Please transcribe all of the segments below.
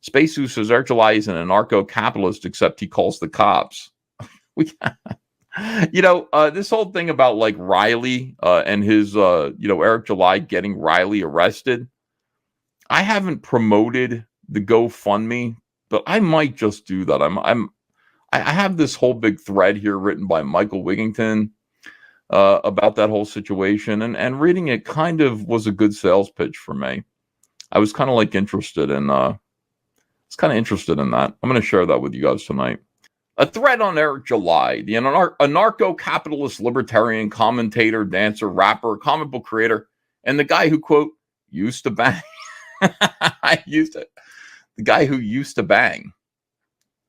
Space Who says Eric July is an anarcho-capitalist, except he calls the cops. We, this whole thing about like Riley and his, Eric July getting Riley arrested. I haven't promoted the GoFundMe, but I might just do that. I have this whole big thread here written by Michael Wigington about that whole situation, and reading it kind of was a good sales pitch for me. I was kind of like interested in that. I'm going to share that with you guys tonight. A thread on Eric July, the anarcho-capitalist libertarian commentator, dancer, rapper, comic book creator, and the guy who, quote, used to bang. The guy who used to bang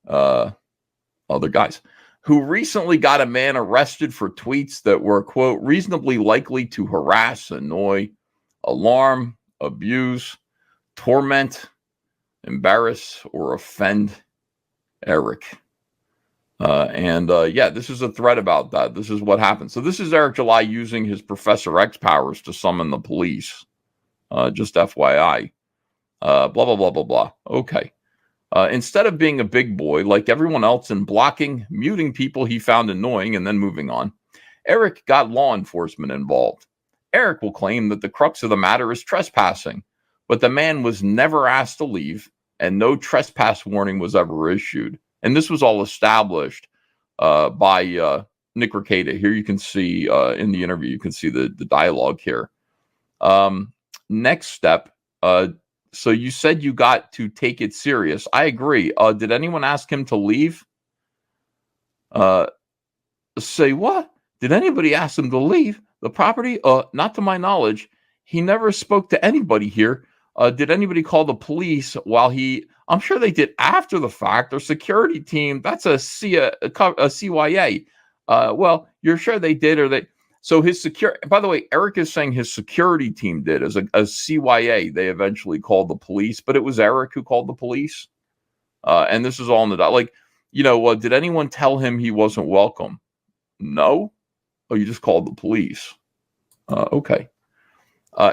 other guys, who recently got a man arrested for tweets that were, quote, reasonably likely to harass, annoy, alarm, abuse, torment, embarrass, or offend Eric. This is a thread about that. This is what happened. So this is Eric July using his Professor X powers to summon the police. Just FYI. Blah, blah, blah, blah, blah. Okay. Instead of being a big boy like everyone else and blocking, muting people he found annoying and then moving on, Eric got law enforcement involved. Eric will claim that the crux of the matter is trespassing, but the man was never asked to leave and no trespass warning was ever issued. And this was all established by Nick Rekieta. Here you can see in the interview, you can see the dialogue here. Next step. So you said you got to take it serious. I agree. Did anyone ask him to leave? Say what? Did anybody ask him to leave the property? Not to my knowledge. He never spoke to anybody here. Did anybody call the police while he... I'm sure they did after the fact. Their security team, that's a CYA. Well, you're sure they did, or they... So his security... By the way, Eric is saying his security team did. As a CYA, they eventually called the police, but it was Eric who called the police. And this is all in the... did anyone tell him he wasn't welcome? No? Oh, you just called the police. Okay.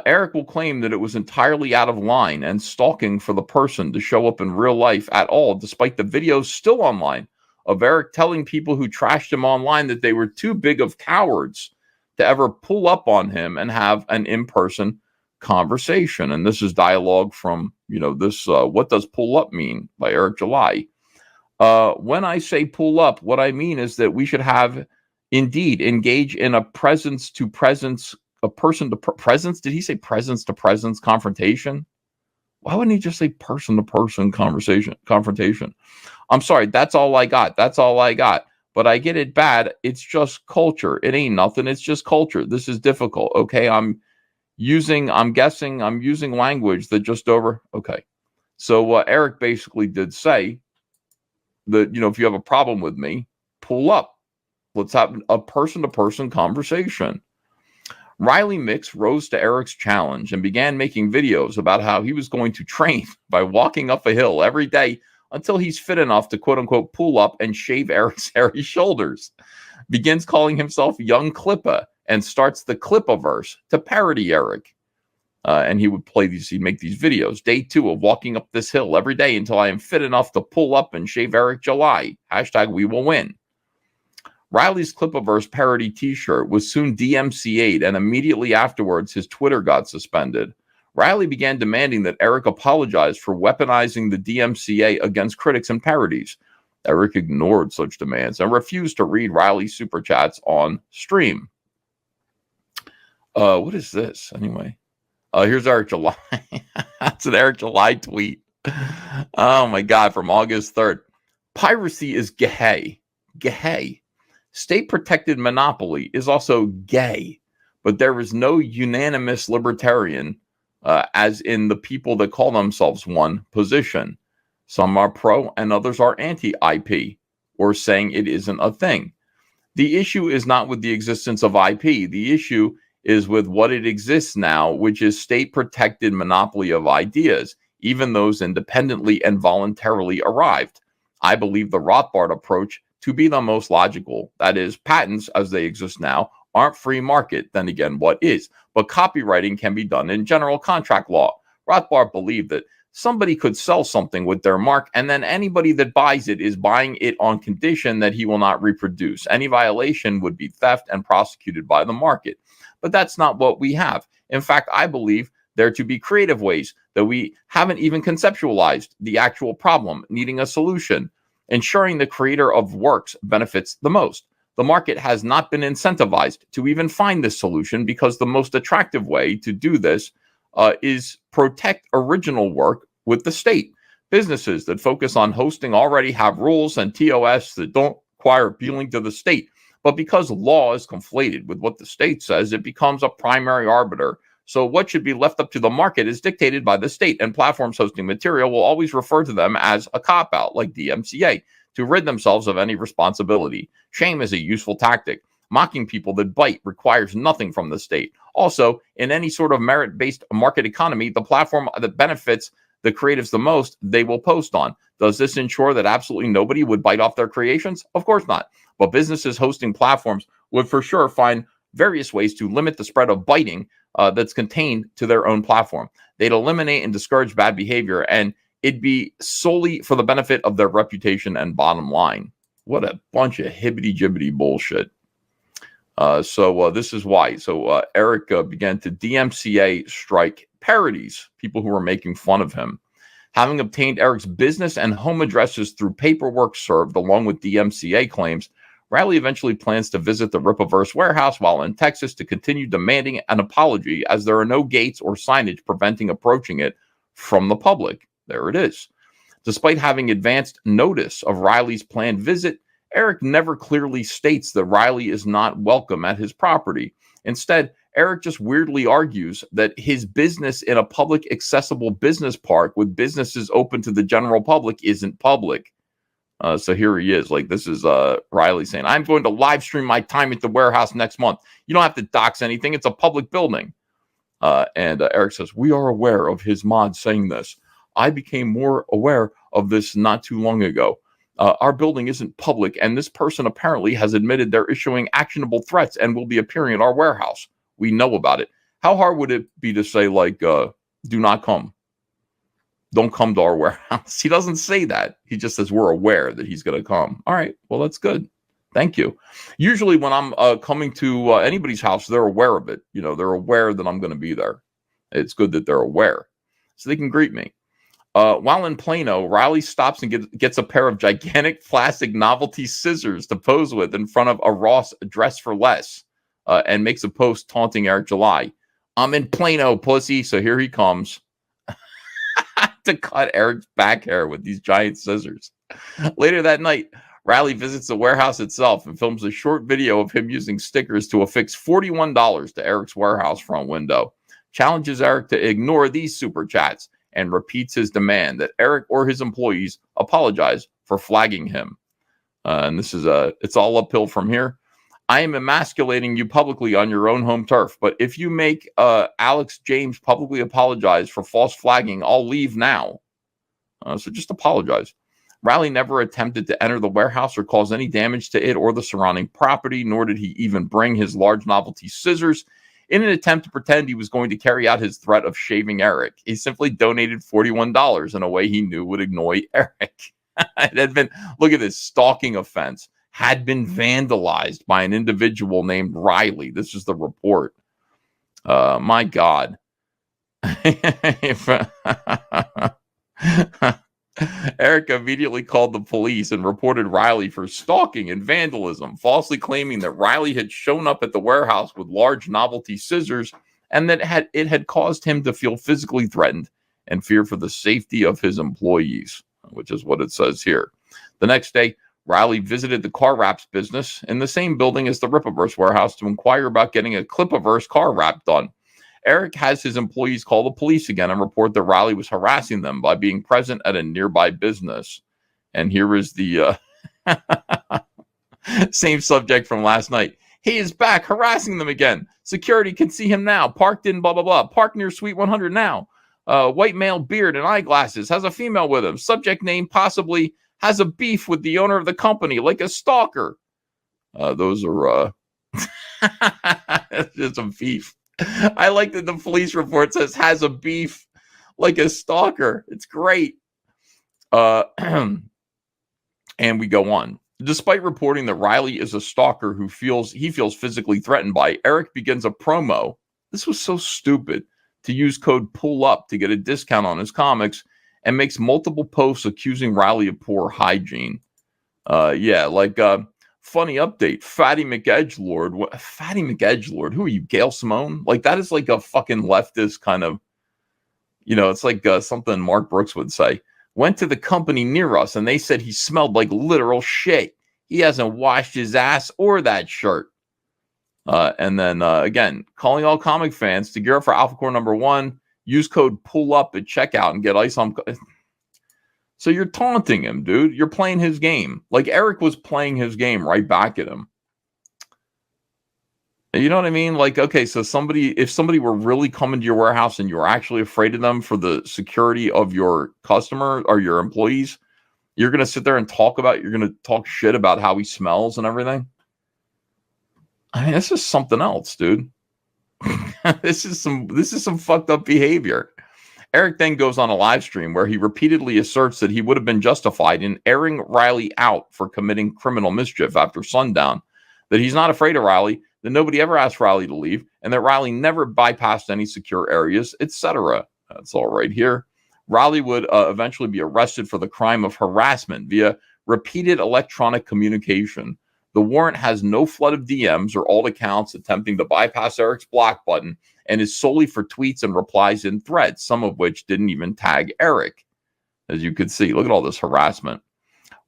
Eric will claim that it was entirely out of line and stalking for the person to show up in real life at all, despite the videos still online of Eric telling people who trashed him online that they were too big of cowards to ever pull up on him and have an in-person conversation. And this is dialogue from, What Does Pull Up Mean by Eric July. When I say pull up, what I mean is that we should have indeed engage in a presence to presence, a person to presence. Did he say presence to presence confrontation? Why wouldn't he just say person to person confrontation? I'm sorry. That's all I got. But I get it bad. It's just culture. It ain't nothing. It's just culture. This is difficult. Okay. I'm using language that just over. Okay. So Eric basically did say that, if you have a problem with me, pull up. Let's have a person to person conversation. Riley Mix rose to Eric's challenge and began making videos about how he was going to train by walking up a hill every day until he's fit enough to quote unquote pull up and shave Eric's hairy shoulders. Begins calling himself Young Clippa and starts the Clippaverse to parody Eric. And he would he'd make these videos. Day 2 of walking up this hill every day until I am fit enough to pull up and shave Eric July. #we will win. Riley's Clippaverse parody t-shirt was soon DMCA'd, and immediately afterwards, his Twitter got suspended. Riley began demanding that Eric apologize for weaponizing the DMCA against critics and parodies. Eric ignored such demands and refused to read Riley's super chats on stream. What is this, anyway? Here's Eric July. That's an Eric July tweet. Oh, my God, from August 3rd. Piracy is gay. Gay. State-protected monopoly is also gay, but there is no unanimous libertarian, as in the people that call themselves one, position. Some are pro and others are anti-IP, or saying it isn't a thing. The issue is not with the existence of IP. The issue is with what it exists now, which is state-protected monopoly of ideas, even those independently and voluntarily arrived. I believe the Rothbard approach to be the most logical. That is, patents as they exist now aren't free market. Then again, what is? But copywriting can be done in general contract law. Rothbard believed that somebody could sell something with their mark, and then anybody that buys it is buying it on condition that he will not reproduce. Any violation would be theft and prosecuted by the market. But that's not what we have. In fact, I believe there to be creative ways that we haven't even conceptualized the actual problem, needing a solution, ensuring the creator of works benefits the most. The market has not been incentivized to even find this solution because the most attractive way to do this is protect original work with the state. Businesses that focus on hosting already have rules and TOS that don't require appealing to the state. But because law is conflated with what the state says, it becomes a primary arbiter. So what should be left up to the market is dictated by the state, and platforms hosting material will always refer to them as a cop-out, like DMCA, to rid themselves of any responsibility. Shame is a useful tactic. Mocking people that bite requires nothing from the state. Also, in any sort of merit-based market economy, the platform that benefits the creatives the most, they will post on. Does this ensure that absolutely nobody would bite off their creations? Of course not. But businesses hosting platforms would for sure find various ways to limit the spread of biting that's contained to their own platform. They'd eliminate and discourage bad behavior, and it'd be solely for the benefit of their reputation and bottom line. What a bunch of hibbity-jibbity bullshit. So this is why. So Eric began to DMCA strike parodies, people who were making fun of him. Having obtained Eric's business and home addresses through paperwork served along with DMCA claims, Riley eventually plans to visit the Ripaverse warehouse while in Texas to continue demanding an apology, as there are no gates or signage preventing approaching it from the public. There it is. Despite having advanced notice of Riley's planned visit, Eric never clearly states that Riley is not welcome at his property. Instead, Eric just weirdly argues that his business in a public accessible business park with businesses open to the general public isn't public. So here he is. Like, this is Riley saying, I'm going to live stream my time at the warehouse next month. You don't have to dox anything. It's a public building. And Eric says, we are aware of his mod saying this. I became more aware of this not too long ago. Our building isn't public, and this person apparently has admitted they're issuing actionable threats and will be appearing at our warehouse. We know about it. How hard would it be to say, like, do not come? Don't come to our warehouse. He doesn't say that. He just says we're aware that he's going to come. All right. Well, that's good. Thank you. Usually when I'm coming to anybody's house, they're aware of it. You know, they're aware that I'm going to be there. It's good that they're aware so they can greet me. While in Plano, Riley stops and gets a pair of gigantic plastic novelty scissors to pose with in front of a Ross Dress for Less and makes a post taunting Eric July. I'm in Plano, pussy. So here he comes to cut Eric's back hair with these giant scissors. Later that night, Riley visits the warehouse itself and films a short video of him using stickers to affix $41 to Eric's warehouse front window. Challenges Eric to ignore these super chats and repeats his demand that Eric or his employees apologize for flagging him. And this is it's all uphill from here. I am emasculating you publicly on your own home turf, but if you make Alex James publicly apologize for false flagging, I'll leave now. So just apologize. Riley never attempted to enter the warehouse or cause any damage to it or the surrounding property, nor did he even bring his large novelty scissors in an attempt to pretend he was going to carry out his threat of shaving Eric. He simply donated $41 in a way he knew would annoy Eric. It had been, look at this, stalking offense had been vandalized by an individual named Riley. This is the report. My God. Eric immediately called the police and reported Riley for stalking and vandalism, falsely claiming that Riley had shown up at the warehouse with large novelty scissors and that it had caused him to feel physically threatened and fear for the safety of his employees, which is what it says here. The next day, Riley visited the car wraps business in the same building as the Ripaverse warehouse to inquire about getting a Clipaverse car wrap done. Eric has his employees call the police again and report that Riley was harassing them by being present at a nearby business. And here is the same subject from last night. He is back harassing them again. Security can see him now. Parked in blah, blah, blah. Parked near Suite 100 now. White male, beard and eyeglasses. Has a female with him. Subject name possibly has a beef with the owner of the company, like a stalker. Those are just a beef. I like that the police report says has a beef like a stalker. It's great. And we go on. Despite reporting that Riley is a stalker who feels physically threatened by, Eric begins a promo. This was so stupid, to use code PULL-UP to get a discount on his comics, and makes multiple posts accusing Riley of poor hygiene. Funny update. Fatty McEdgelord. Fatty McEdgelord? Who are you, Gail Simone? Like, that is like a fucking leftist kind of, it's like something Mark Brooks would say. Went to the company near us, and they said he smelled like literal shit. He hasn't washed his ass or that shirt. And then, again, calling all comic fans to gear up for Alpha Core #1. Use code PULL-UP at checkout and get ice on. So you're taunting him, dude. You're playing his game. Like Eric was playing his game right back at him. You know what I mean? Like, okay, so if somebody were really coming to your warehouse and you were actually afraid of them for the security of your customer or your employees, you're going to sit there and you're going to talk shit about how he smells and everything. I mean, this is something else, dude. This is some fucked up behavior. Eric then goes on a live stream where he repeatedly asserts that he would have been justified in airing Riley out for committing criminal mischief after sundown, that he's not afraid of Riley, that nobody ever asked Riley to leave, and that Riley never bypassed any secure areas, etc. That's all right here. Riley would eventually be arrested for the crime of harassment via repeated electronic communication. The warrant has no flood of DMs or alt accounts attempting to bypass Eric's block button and is solely for tweets and replies in threads, some of which didn't even tag Eric. As you could see, look at all this harassment.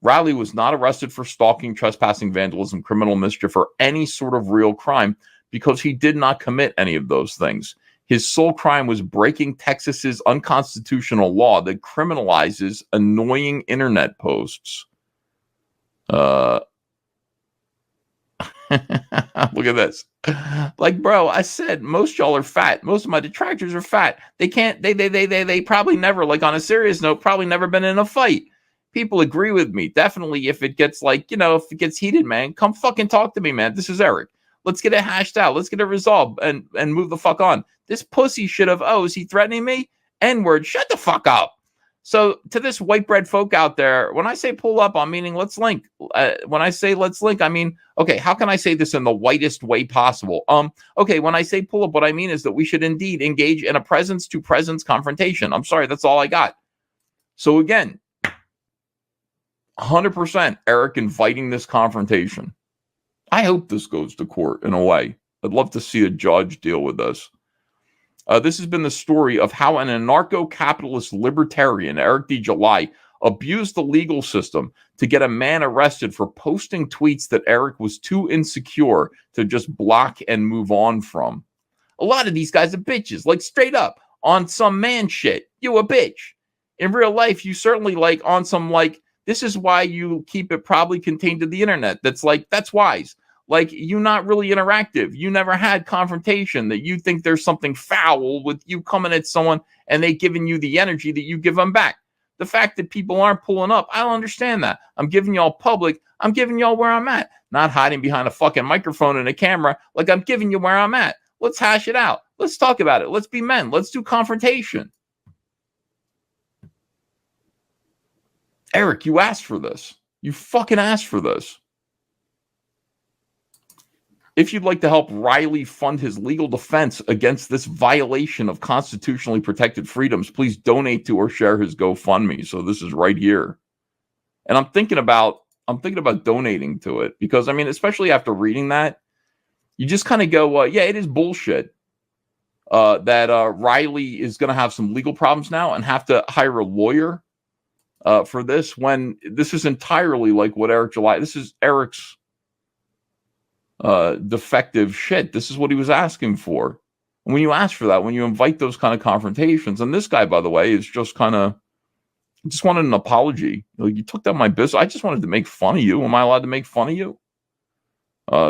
Riley was not arrested for stalking, trespassing, vandalism, criminal mischief, or any sort of real crime because he did not commit any of those things. His sole crime was breaking Texas's unconstitutional law that criminalizes annoying internet posts. Look at this. Like, bro, I said most y'all are fat. Most of my detractors are fat. They probably never, like on a serious note, probably never been in a fight. People agree with me. Definitely if it gets if it gets heated, man, come fucking talk to me, man. This is Eric. Let's get it hashed out. Let's get it resolved and move the fuck on. This pussy shit of, is he threatening me? N-word, shut the fuck up. So to this white bread folk out there, when I say pull up, I'm meaning let's link. When I say let's link, I mean, okay, how can I say this in the whitest way possible? Okay, when I say pull up, what I mean is that we should indeed engage in a presence to presence confrontation. I'm sorry, that's all I got. So again, 100% Eric inviting this confrontation. I hope this goes to court in a way. I'd love to see a judge deal with this. This has been the story of how an anarcho-capitalist libertarian, Eric D. July, abused the legal system to get a man arrested for posting tweets that Eric was too insecure to just block and move on from. A lot of these guys are bitches, like straight up, on some man shit. You a bitch. In real life, you certainly on some this is why you keep it probably contained to the internet. That's wise. You're not really interactive. You never had confrontation, that you think there's something foul with you coming at someone and they giving you the energy that you give them back. The fact that people aren't pulling up, I don't understand that. I'm giving y'all public. I'm giving y'all where I'm at. Not hiding behind a fucking microphone and a camera. I'm giving you where I'm at. Let's hash it out. Let's talk about it. Let's be men. Let's do confrontation. Eric, you asked for this. You fucking asked for this. If you'd like to help Riley fund his legal defense against this violation of constitutionally protected freedoms, please donate to or share his GoFundMe. So this is right here. And I'm thinking about donating to it because, I mean, especially after reading that, you just kind of go, yeah, it is bullshit that Riley is going to have some legal problems now and have to hire a lawyer for this, when this is entirely what Eric July, this is Eric's defective shit. This is what he was asking for. And when you ask for that, when you invite those kind of confrontations, and this guy, by the way, is just wanted an apology. You took down my business. I just wanted to make fun of you. Am I allowed to make fun of you?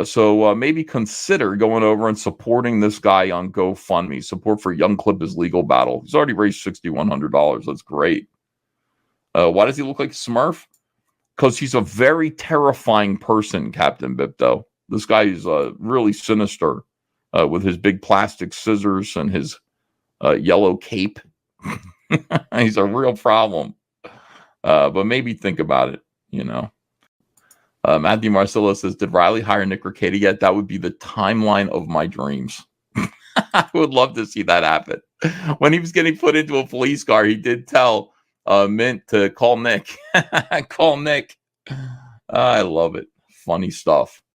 So maybe consider going over and supporting this guy on GoFundMe. Support for Young Clip's legal battle. He's already raised $6,100. That's great. Why does he look like a Smurf? Because he's a very terrifying person, Captain Bipto. This guy is really sinister with his big plastic scissors and his yellow cape. He's a real problem. But maybe think about it, you know. Matthew Marcelo says, did Riley hire Nick Rekieta yet? That would be the timeline of my dreams. I would love to see that happen. When he was getting put into a police car, he did tell Mint to call Nick. Call Nick. I love it. Funny stuff.